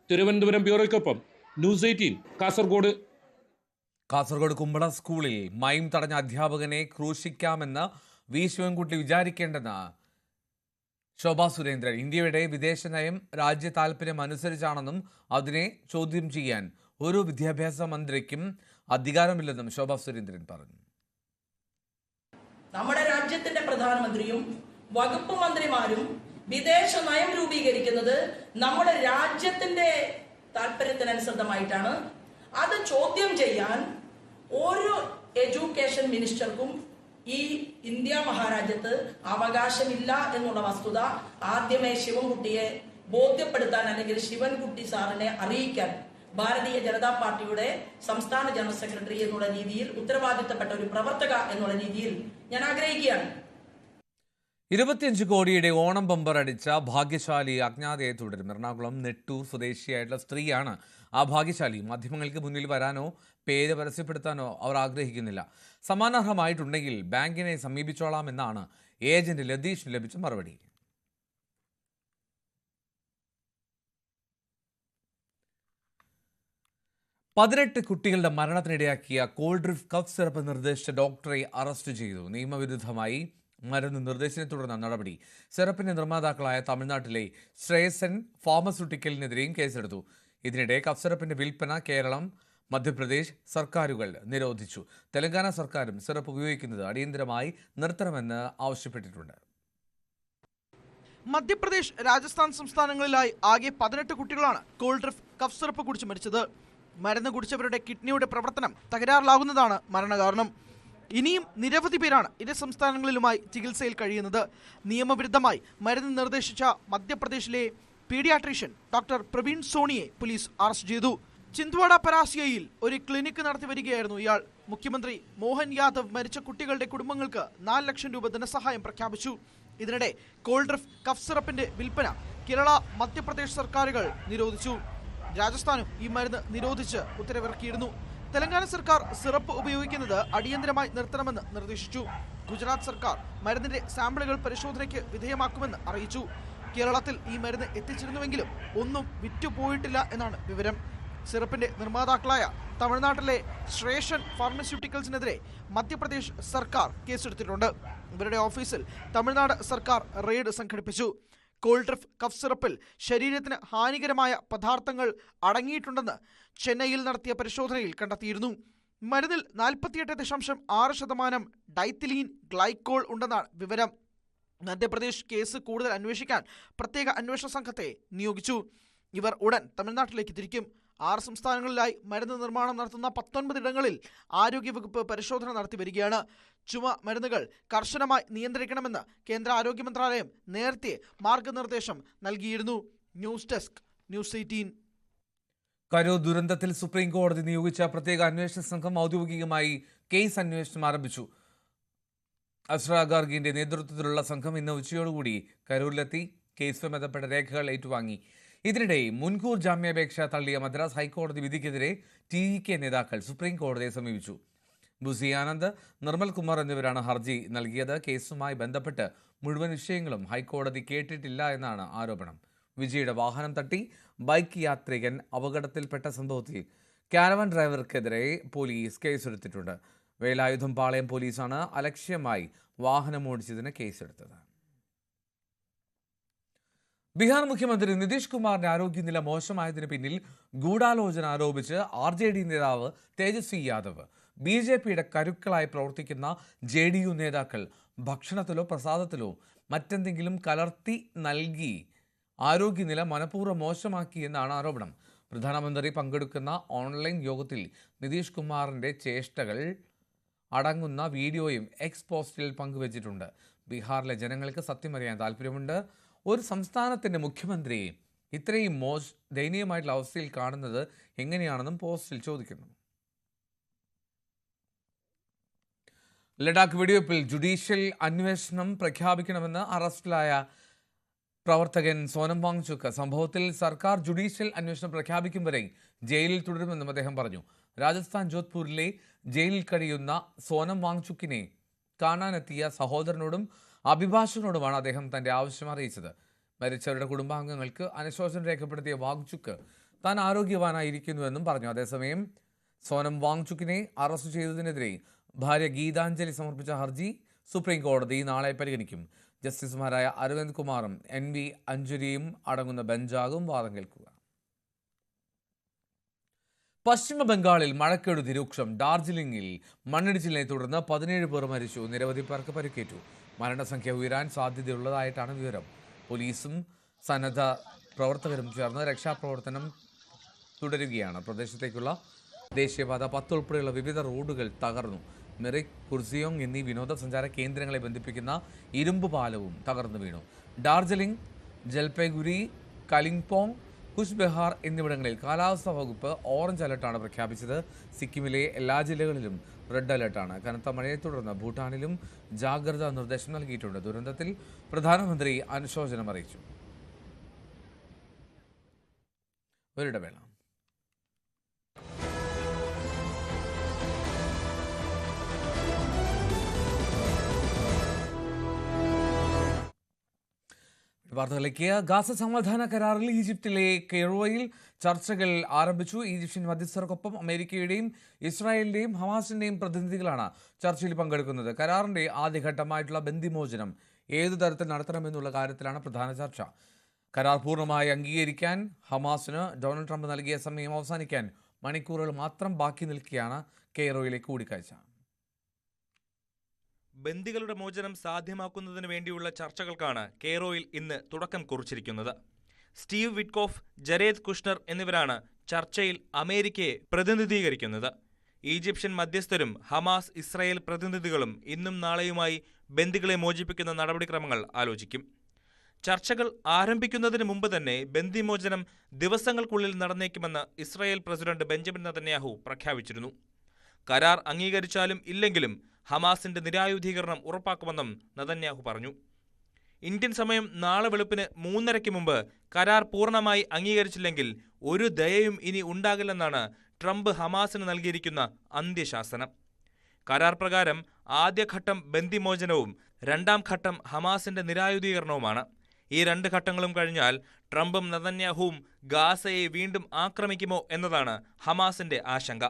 തിരുവനന്തപുരം ബ്യൂറോയ്ക്കൊപ്പം ന്യൂസ് 18 കാസർഗോഡ്. കാസർഗോഡ് കുമ്പള സ്കൂളിൽ മൈം തടഞ്ഞ അധ്യാപകനെ ക്രൂശിക്കാമെന്ന് വി ശിവൻകുട്ടി വിചാരിക്കേണ്ടെന്ന് ശോഭാ സുരേന്ദ്രൻ. ഇന്ത്യയുടെ വിദേശ നയം രാജ്യ താൽപര്യം അനുസരിച്ചാണെന്നും അതിനെ ചോദ്യം ചെയ്യാൻ ഒരു വിദ്യാഭ്യാസ മന്ത്രിക്കും അധികാരമില്ലെന്നും ശോഭാ സുരേന്ദ്രൻ പറഞ്ഞു. നമ്മുടെ രാജ്യത്തിന്റെ പ്രധാനമന്ത്രിയും വകുപ്പ് മന്ത്രിമാരും വിദേശ നയം രൂപീകരിക്കുന്നത് നമ്മുടെ രാജ്യത്തിന്റെ താല്പര്യത്തിനനുസൃതമായിട്ടാണ്. അത് ചോദ്യം ചെയ്യാൻ ഒരു എഡ്യൂക്കേഷൻ മിനിസ്റ്റർക്കും ഈ ഇന്ത്യ മഹാരാജ്യത്ത് അവകാശമില്ല എന്നുള്ള വസ്തുത ആദ്യമേ ശിവൻകുട്ടിയെ ബോധ്യപ്പെടുത്താൻ, അല്ലെങ്കിൽ ശിവൻകുട്ടി സാറിനെ അറിയിക്കാൻ ഭാരതീയ ജനതാ പാർട്ടിയുടെ സംസ്ഥാന ജനറൽ സെക്രട്ടറി എന്നുള്ള രീതിയിൽ, ഉത്തരവാദിത്തപ്പെട്ട ഒരു പ്രവർത്തക എന്നുള്ള രീതിയിൽ ഞാൻ ആഗ്രഹിക്കുകയാണ്. 25 കോടിയുടെ ഓണം ബമ്പർ അടിച്ച ഭാഗ്യശാലി അജ്ഞാതയെ തുടരും. എറണാകുളം നെട്ടൂർ സ്വദേശിയായിട്ടുള്ള സ്ത്രീയാണ് ആ ഭാഗ്യശാലി. മാധ്യമങ്ങൾക്ക് മുന്നിൽ വരാനോ പേര് പരസ്യപ്പെടുത്താനോ അവർ ആഗ്രഹിക്കുന്നില്ല. സമാനാർഹമായിട്ടുണ്ടെങ്കിൽ ബാങ്കിനെ സമീപിച്ചോളാമെന്നാണ് ഏജന്റ് ലതീഷിന് ലഭിച്ച മറുപടി. പതിനെട്ട് കുട്ടികളുടെ മരണത്തിനിടയാക്കിയ കോൾഡ് ഡ്രിഫ് കഫ് സിറപ്പ് നിർദ്ദേശിച്ച ഡോക്ടറെ അറസ്റ്റ് ചെയ്തു. നിയമവിരുദ്ധമായി മരുന്ന് നിർദ്ദേശിച്ചതിനെ തുടർന്ന നടപടി. സിറപ്പിന്റെ നിർമ്മാതാക്കളായ തമിഴ്നാട്ടിലെ ശ്രേയസൻ ഫാർമസ്യൂട്ടിക്കലിനെതിരെയും കേസെടുത്തു. ഇതിനിടെ കഫ് സിറപ്പിന്റെ വിൽപ്പന കേരളം, മധ്യപ്രദേശ് സർക്കാരുകൾ നിരോധിച്ചു. തെലങ്കാന സർക്കാരും സിറപ്പ് ഉപയോഗിക്കുന്നത് അടിയന്തരമായി നിർത്തണമെന്ന് ആവശ്യപ്പെട്ടിട്ടുണ്ട്. മധ്യപ്രദേശ്, രാജസ്ഥാൻ സംസ്ഥാനങ്ങളിലായി ആകെ 18 കുട്ടികളാണ് കോൾഡ് ഡ്രിഫ് കഫ് സിറപ്പ് കുടിച്ച് മരിച്ചത്. മരുന്ന് കുടിച്ചവരുടെ കിഡ്നിയുടെ പ്രവർത്തനം തകരാറിലാകുന്നതാണ് മരണകാരണം. ഇനിയും നിരവധി പേരാണ് ഇരു സംസ്ഥാനങ്ങളിലുമായി ചികിത്സയിൽ കഴിയുന്നത്. നിയമവിരുദ്ധമായി മരുന്ന് നിർദ്ദേശിച്ച മധ്യപ്രദേശിലെ പീഡിയാട്രീഷ്യൻ ഡോക്ടർ പ്രവീൺ സോണിയെ പോലീസ് അറസ്റ്റ് ചെയ്തു. ചിന്ദ്വാഡ പരാസിയയിൽ ഒരു ക്ലിനിക്ക് നടത്തി വരികയായിരുന്നു ഇയാൾ. മുഖ്യമന്ത്രി മോഹൻ യാദവ് മരിച്ച കുട്ടികളുടെ കുടുംബങ്ങൾക്ക് 4 ലക്ഷം രൂപ ധനസഹായം പ്രഖ്യാപിച്ചു. ഇതിനിടെ കോൾഡ് ഡ്രിഫ് കഫ് സിറപ്പിന്റെ വിൽപ്പന കേരള, മധ്യപ്രദേശ് സർക്കാരുകൾ നിരോധിച്ചു. രാജസ്ഥാനും ഈ മരുന്ന് നിരോധിച്ച് ഉത്തരവിറക്കിയിരുന്നു. തെലങ്കാന സർക്കാർ സിറപ്പ് ഉപയോഗിക്കുന്നത് അടിയന്തരമായി നിർത്തണമെന്ന് നിർദ്ദേശിച്ചു. ഗുജറാത്ത് സർക്കാർ മരുന്നിന്റെ സാമ്പിളുകൾ പരിശോധനയ്ക്ക് വിധേയമാക്കുമെന്ന് അറിയിച്ചു. കേരളത്തിൽ ഈ മരുന്ന് എത്തിച്ചിരുന്നുവെങ്കിലും ഒന്നും വിറ്റുപോയിട്ടില്ല എന്നാണ് വിവരം. സിറപ്പിന്റെ നിർമ്മാതാക്കളായ തമിഴ്നാട്ടിലെ ശ്രേയസൻ ഫാർമസ്യൂട്ടിക്കൽസിനെതിരെ മധ്യപ്രദേശ് സർക്കാർ കേസെടുത്തിട്ടുണ്ട്. ഇവരുടെ ഓഫീസിൽ തമിഴ്നാട് സർക്കാർ റെയ്ഡ് സംഘടിപ്പിച്ചു. കോൾഡ് ഡ്രിഫ് കഫ് സിറപ്പിൽ ശരീരത്തിന് ഹാനികരമായ പദാർത്ഥങ്ങൾ അടങ്ങിയിട്ടുണ്ടെന്ന് ചെന്നൈയിൽ നടത്തിയ പരിശോധനയിൽ കണ്ടെത്തിയിരുന്നു. മരുന്നിൽ 48.6% ഡൈത്തിലീൻ ഗ്ലൈക്കോൾ ഉണ്ടെന്നാണ് വിവരം. മധ്യപ്രദേശ് കേസ് കൂടുതൽ അന്വേഷിക്കാൻ പ്രത്യേക അന്വേഷണ സംഘത്തെ നിയോഗിച്ചു. ഇവർ ഉടൻ തമിഴ്നാട്ടിലേക്ക് തിരിക്കും. 6 സംസ്ഥാനങ്ങളിലായി മരുന്ന് നിർമ്മാണം നടത്തുന്ന 19 ഇടങ്ങളിൽ ആരോഗ്യവകുപ്പ് പരിശോധന നടത്തി വരികയാണ്. ചുമ മരുന്നുകൾ കർശനമായി നിയന്ത്രിക്കണമെന്ന് കേന്ദ്ര ആരോഗ്യ മന്ത്രാലയം നേരത്തെ മാർഗനിർദ്ദേശം നൽകിയിരുന്നു. News desk, news 18. കരൂർ ദുരന്തത്തിൽ സുപ്രീം കോടതി നിയോഗിച്ച പ്രത്യേക അന്വേഷണ സംഘം ഔദ്യോഗികമായി കേസ് അന്വേഷണം ആരംഭിച്ചു. അസ്ര ഗാർഗിന്റെ നേതൃത്വത്തിലുള്ള സംഘം ഇന്ന് ഉച്ചയോടുകൂടി കരൂരിലെത്തി കേസുമായി ബന്ധപ്പെട്ട രേഖകൾ ഏറ്റുവാങ്ങി. ഇതിനിടെ മുൻകൂർ ജാമ്യാപേക്ഷ തള്ളിയ മദ്രാസ് ഹൈക്കോടതി വിധിക്കെതിരെ TVK നേതാക്കൾ സുപ്രീം കോടതിയെ സമീപിച്ചു. ബുസി ആനന്ദ്, നിർമ്മൽ കുമാർ എന്നിവരാണ് ഹർജി നൽകിയത്. കേസുമായി ബന്ധപ്പെട്ട് മുഴുവൻ വിഷയങ്ങളും ഹൈക്കോടതി കേട്ടിട്ടില്ല എന്നാണ് ആരോപണം. വിജയുടെ വാഹനം തട്ടി ബൈക്ക് യാത്രികൻ അപകടത്തിൽപ്പെട്ട സംഭവത്തിൽ കാരവൻ ഡ്രൈവർക്കെതിരെ പോലീസ് കേസെടുത്തിട്ടുണ്ട്. വേലായുധം പാളയം പോലീസാണ് അലക്ഷ്യമായി വാഹനമോടിച്ചതിന് കേസെടുത്തത്. ബീഹാർ മുഖ്യമന്ത്രി നിതീഷ് കുമാറിന്റെ ആരോഗ്യനില മോശമായതിന് പിന്നിൽ ഗൂഢാലോചന ആരോപിച്ച് RJD നേതാവ് തേജസ്വി യാദവ്, BJPയുടെ കരുക്കളായി പ്രവർത്തിക്കുന്ന JDU നേതാക്കൾ ഭക്ഷണത്തിലോ പ്രസാദത്തിലോ മറ്റെന്തെങ്കിലും കലർത്തി നൽകി ആരോഗ്യനില മനഃപൂർവ്വം മോശമാക്കി എന്നാണ് ആരോപണം. പ്രധാനമന്ത്രി പങ്കെടുക്കുന്ന ഓൺലൈൻ യോഗത്തിൽ നിതീഷ് കുമാറിന്റെ ചേഷ്ടകൾ അടങ്ങുന്ന വീഡിയോയും എക്സ് പോസ്റ്റിൽ പങ്കുവച്ചിട്ടുണ്ട്. ബീഹാറിലെ ജനങ്ങൾക്ക് സത്യമറിയാൻ താല്പര്യമുണ്ട്. ഒരു സംസ്ഥാനത്തിൻ്റെ മുഖ്യമന്ത്രിയെ ഇത്രയും ദയനീയമായിട്ടുള്ള അവസ്ഥയിൽ കാണുന്നത് എങ്ങനെയാണെന്നും പോസ്റ്റിൽ ചോദിക്കുന്നു. ലഡാക്ക് വെടിവെപ്പിൽ ജുഡീഷ്യൽ അന്വേഷണം പ്രഖ്യാപിക്കണമെന്ന് അറസ്റ്റിലായ പ്രവർത്തകൻ സോനം വാങ്ചുക്ക് സംഭവത്തിൽ സർക്കാർ ജുഡീഷ്യൽ അന്വേഷണം പ്രഖ്യാപിക്കും വരെ ജയിലിൽ തുടരുമെന്നും അദ്ദേഹം പറഞ്ഞു. രാജസ്ഥാൻ ജോധ്പൂരിലെ ജയിലിൽ കഴിയുന്ന സോനം വാങ്ചുക്കിനെ കാണാനെത്തിയ സഹോദരനോടും അഭിഭാഷകനോടുമാണ് അദ്ദേഹം തന്റെ ആവശ്യം അറിയിച്ചത്. മരിച്ചവരുടെ കുടുംബാംഗങ്ങൾക്ക് അനുശോചനം രേഖപ്പെടുത്തിയ വാങ്ചുക്ക് താൻ ആരോഗ്യവാനായിരിക്കുന്നുവെന്നും പറഞ്ഞു. അതേസമയം സോനം വാങ്ചുക്കിനെ അറസ്റ്റ് ചെയ്തതിനെതിരെ ഭാര്യ ഗീതാഞ്ജലി സമർപ്പിച്ച ഹർജി സുപ്രീം കോടതി നാളെ പരിഗണിക്കും. ജസ്റ്റിസുമാരായ അരവിന്ദ് കുമാറും NV അഞ്ജലിയും അടങ്ങുന്ന ബെഞ്ചാകും വാദം കേൾക്കുക. പശ്ചിമ ബംഗാളിൽ മഴക്കെടുതി രൂക്ഷം. ഡാർജിലിംഗിൽ മണ്ണിടിച്ചിലിനെ തുടർന്ന് 17 പേർ മരിച്ചു, നിരവധി പേർക്ക് പരിക്കേറ്റു. മരണസംഖ്യ ഉയരാൻ സാധ്യതയുള്ളതായിട്ടാണ് വിവരം. പോലീസും സന്നദ്ധ പ്രവർത്തകരും ചേർന്ന് രക്ഷാപ്രവർത്തനം തുടരുകയാണ്. പ്രദേശത്തേക്കുള്ള ദേശീയപാത 10 ഉൾപ്പെടെയുള്ള വിവിധ റോഡുകൾ തകർന്നു. മെറിക്, കുർസിയോങ് എന്നീ വിനോദസഞ്ചാര കേന്ദ്രങ്ങളെ ബന്ധിപ്പിക്കുന്ന ഇരുമ്പ് പാലവും തകർന്നു വീണു. ഡാർജിലിംഗ്, ജൽപൈഗുരി, കലിംപോങ്, കുച്ച് ബെഹാർ എന്നിവിടങ്ങളിൽ കാലാവസ്ഥാ വകുപ്പ് ഓറഞ്ച് അലർട്ടാണ് പ്രഖ്യാപിച്ചത്. സിക്കിമിലെ എല്ലാ ജില്ലകളിലും റെഡ് അലർട്ടാണ്. കനത്ത മഴയെ തുടർന്ന് ഭൂട്ടാനിലും ജാഗ്രതാ നിർദ്ദേശം നൽകിയിട്ടുണ്ട്. ദുരന്തത്തിൽ പ്രധാനമന്ത്രി അനുശോചനം അറിയിച്ചു. ഒരിടവേള. വാർത്തകളിലേക്ക്. ഗാസ സമാധാന കരാറിൽ ഈജിപ്തിലെ കെയ്റോയിൽ ചർച്ചകൾ ആരംഭിച്ചു. ഈജിപ്ഷ്യൻ മധ്യസ്ഥർക്കൊപ്പം അമേരിക്കയുടെയും ഇസ്രായേലിന്റെയും ഹമാസിന്റെയും പ്രതിനിധികളാണ് ചർച്ചയിൽ പങ്കെടുക്കുന്നത്. കരാറിന്റെ ആദ്യഘട്ടമായിട്ടുള്ള ബന്ദിമോചനം ഏതു തരത്തിൽ നടത്തണമെന്നുള്ള കാര്യത്തിലാണ് പ്രധാന ചർച്ച. കരാർ പൂർണ്ണമായി അംഗീകരിക്കാൻ ഹമാസിന് ഡൊണാൾഡ് ട്രംപ് നൽകിയ സമയം അവസാനിക്കാൻ മണിക്കൂറുകൾ മാത്രം ബാക്കി നിൽക്കുകയാണ് കെയ്റോയിലെ കൂടിക്കാഴ്ച. ബന്ദികളുടെ മോചനം സാധ്യമാക്കുന്നതിന് വേണ്ടിയുള്ള ചർച്ചകൾക്കാണ് കെയ്റോയിൽ ഇന്ന് തുടക്കം കുറിച്ചിരിക്കുന്നത്. സ്റ്റീവ് വിറ്റ്കോഫ്, ജരേദ് കുഷ്ണർ എന്നിവരാണ് ചർച്ചയിൽ അമേരിക്കയെ പ്രതിനിധീകരിക്കുന്നത്. ഈജിപ്ഷ്യൻ മധ്യസ്ഥരും ഹമാസ്, ഇസ്രായേൽ പ്രതിനിധികളും ഇന്നും നാളെയുമായി ബന്ദികളെ മോചിപ്പിക്കുന്ന നടപടിക്രമങ്ങൾ ആലോചിക്കും. ചർച്ചകൾ ആരംഭിക്കുന്നതിന് മുമ്പ് തന്നെ ബന്ദിമോചനം ദിവസങ്ങൾക്കുള്ളിൽ നടന്നേക്കുമെന്ന് ഇസ്രായേൽ പ്രസിഡന്റ് ബെഞ്ചമിൻ നെതന്യാഹു പ്രഖ്യാപിച്ചിരുന്നു. കരാർ അംഗീകരിച്ചാലും ഇല്ലെങ്കിലും ഹമാസിന്റെ നിരായുധീകരണം ഉറപ്പാക്കുമെന്നും നെതന്യാഹു പറഞ്ഞു. ഇന്ത്യൻ സമയം നാളെ വെളുപ്പിന് 3:30 മുമ്പ് കരാർ പൂർണ്ണമായി അംഗീകരിച്ചില്ലെങ്കിൽ ഒരു ദയയും ഇനി ഉണ്ടാകില്ലെന്നാണ് ട്രംപ് ഹമാസിന് നൽകിയിരിക്കുന്ന അന്ത്യശാസനം. കരാർ പ്രകാരം ആദ്യഘട്ടം ബന്ദിമോചനവും രണ്ടാം ഘട്ടം ഹമാസിന്റെ നിരായുധീകരണവുമാണ്. ഈ 2 ഘട്ടങ്ങളും കഴിഞ്ഞാൽ ട്രംപും നെതന്യാഹുവും ഗാസയെ വീണ്ടും ആക്രമിക്കുമോ എന്നതാണ് ഹമാസിന്റെ ആശങ്ക.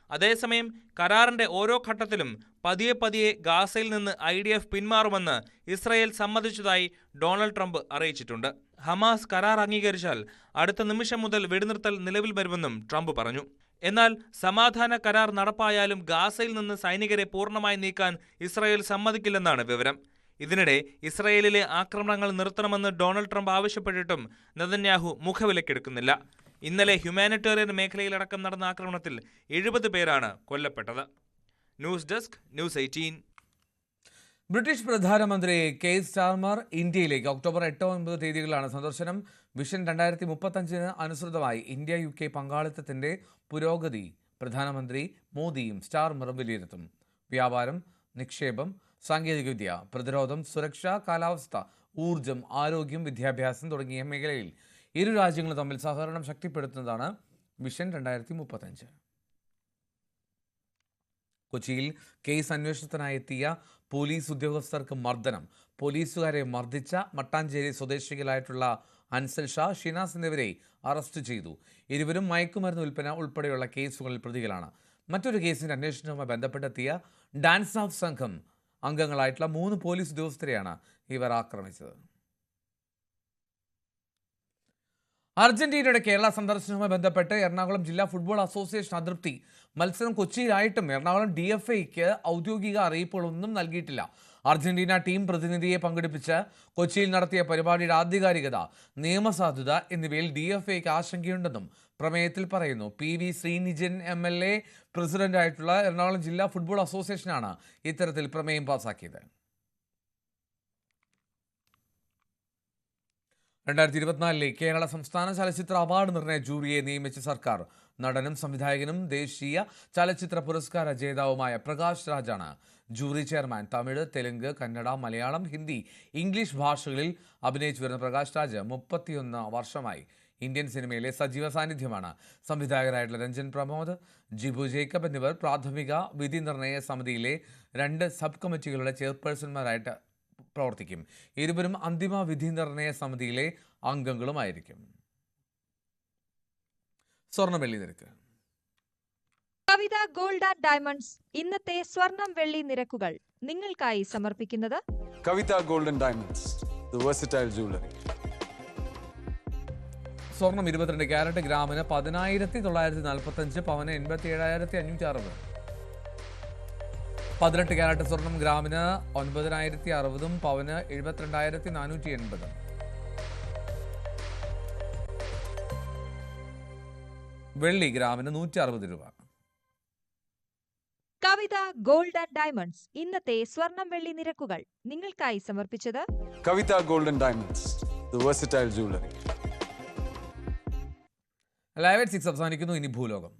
അതേസമയം കരാറിന്റെ ഓരോ ഘട്ടത്തിലും പതിയെ ഗാസയിൽ നിന്ന് IDF പിന്മാറുമെന്ന് ഇസ്രായേൽ സമ്മതിച്ചതായി ഡൊണാൾഡ് ട്രംപ് അറിയിച്ചിട്ടുണ്ട്. ഹമാസ് കരാർ അംഗീകരിച്ചാൽ അടുത്ത നിമിഷം മുതൽ വെടിനിർത്തൽ നിലവിൽ വരുമെന്നും ട്രംപ് പറഞ്ഞു. എന്നാൽ സമാധാന കരാർ നടപ്പായാലും ഗാസയിൽ നിന്ന് സൈനികരെ പൂർണ്ണമായി നീക്കാൻ ഇസ്രായേൽ സമ്മതിക്കില്ലെന്നാണ് വിവരം. ഇതിനിടെ ഇസ്രായേലിലെ ആക്രമണങ്ങൾ നിർത്തണമെന്ന് ഡൊണാൾഡ് ട്രംപ് ആവശ്യപ്പെട്ടിട്ടും നെതന്യാഹു മുഖവിലക്കെടുക്കുന്നില്ല. ഇന്നലെ ഹ്യൂമാനിറ്റേറിയൻ മേഖലയിലടക്കം നടന്ന ആക്രമണത്തിൽ 70 പേരാണ് കൊല്ലപ്പെട്ടത്. News desk, news 18. ബ്രിട്ടീഷ് പ്രധാനമന്ത്രി കെയ്ർ സ്റ്റാർമർ ഇന്ത്യയിലേക്ക് ഒക്ടോബർ 8-9 തീയതികളിലാണ് സന്ദർശനം. വിഷൻ 2035 അനുസൃതമായി ഇന്ത്യ UK പങ്കാളിത്തത്തിന്റെ പുരോഗതി പ്രധാനമന്ത്രി മോദിയും സ്റ്റാർമറും വിലയിരുത്തും. വ്യാപാരം, നിക്ഷേപം, സാങ്കേതികവിദ്യ, പ്രതിരോധം, സുരക്ഷ, കാലാവസ്ഥ, ഊർജം, ആരോഗ്യം, വിദ്യാഭ്യാസം തുടങ്ങിയ മേഖലയിൽ ഇരു രാജ്യങ്ങളും തമ്മിൽ സഹകരണം ശക്തിപ്പെടുത്തുന്നതാണ് വിഷൻ 2035. കൊച്ചിയിൽ കേസ് അന്വേഷണത്തിനായി എത്തിയ പോലീസ് ഉദ്യോഗസ്ഥർക്ക് മർദ്ദനം. പോലീസുകാരെ മർദ്ദിച്ച മട്ടാഞ്ചേരി സ്വദേശികളായിട്ടുള്ള അൻസൽ ഷാ, ഷിനാസ് എന്നിവരെ അറസ്റ്റ് ചെയ്തു. ഇരുവരും മയക്കുമരുന്ന് വിൽപ്പന ഉൾപ്പെടെയുള്ള കേസുകളിൽ പ്രതികളാണ്. മറ്റൊരു കേസിന്റെ അന്വേഷണവുമായി ബന്ധപ്പെട്ടെത്തിയ ഡാൻസ് ഓഫ് സംഘം അംഗങ്ങളായിട്ടുള്ള 3 പോലീസ് ഉദ്യോഗസ്ഥരെയാണ് ഇവർ ആക്രമിച്ചത്. അർജന്റീനയുടെ കേരള സന്ദർശനവുമായി ബന്ധപ്പെട്ട് എറണാകുളം ജില്ലാ ഫുട്ബോൾ അസോസിയേഷൻ അതൃപ്തി. മത്സരം കൊച്ചിയിലായിട്ടും എറണാകുളം DFAയ്ക്ക് ഔദ്യോഗിക അറിയിപ്പുകളൊന്നും നൽകിയിട്ടില്ല. അർജന്റീന ടീം പ്രതിനിധിയെ പങ്കെടുപ്പിച്ച് കൊച്ചിയിൽ നടത്തിയ പരിപാടിയുടെ ആധികാരികത, നിയമസാധുത എന്നിവയിൽ DFAയ്ക്ക് ആശങ്കയുണ്ടെന്നും പ്രമേയത്തിൽ പറയുന്നു. PV ശ്രീനിജൻ MLA പ്രസിഡന്റായിട്ടുള്ള എറണാകുളം ജില്ലാ ഫുട്ബോൾ അസോസിയേഷനാണ് ഇത്തരത്തിൽ പ്രമേയം പാസാക്കിയത്. 2024 കേരള സംസ്ഥാന ചലച്ചിത്ര അവാർഡ് നിർണയ ജൂറിയെ നിയമിച്ച സർക്കാർ. നടനും സംവിധായകനും ദേശീയ ചലച്ചിത്ര പുരസ്കാര ജേതാവുമായ പ്രകാശ് രാജാണ് jury chairman. Tamil, Telugu, Kannada, Malayalam, Hindi, English ഭാഷകളിൽ അഭിനയിച്ചു വരുന്ന പ്രകാശ് രാജ് 31 വർഷമായി ഇന്ത്യൻ സിനിമയിലെ സജീവ സാന്നിധ്യമാണ്. സംവിധായകരായിട്ടുള്ള രഞ്ജൻ പ്രമോദ്, ജിബു ജേക്കബ് എന്നിവർ പ്രാഥമിക വിധി നിർണയ സമിതിയിലെ 2 സബ് കമ്മിറ്റികളുടെ ചെയർപേഴ്സൺമാരായിട്ട് പ്രവർത്തിക്കും. ഇരുവരും അന്തിമ വിധി നിർണയ സമിതിയിലെ അംഗങ്ങളുമായിരിക്കും. സ്വർണ്ണ-വെള്ളി നിരക്ക്. കവിത ഗോൾഡ് ആൻഡ് ഡയമണ്ട്സ് ഇന്നത്തെ സ്വർണം വെള്ളി നിരക്കുകൾ നിങ്ങൾക്കായി സമർപ്പിക്കുന്നത് Kavitha gold and diamonds, the versatile jewellery. സ്വർണം 22 ക്യാരറ്റ് ഗ്രാമിന് 10,945, പവന് 87,560. 18 ക്യാരറ്റ് സ്വർണം ഗ്രാമിന് 9,060, പവന് 72,480. വെള്ളി ഗ്രാമിന് 160 രൂപ. കവിത ഗോൾഡ് ആൻഡ് ഡയമണ്ട്സ് ഇന്നത്തെ സ്വർണം വെള്ളി നിരക്കുകൾ നിങ്ങൾക്കായി സമർപ്പിച്ചത് Kavitha gold and diamonds, the versatile jewellery. Live at 6 അവസാനിക്കുന്നു. ഇനി ഭൂലോകം.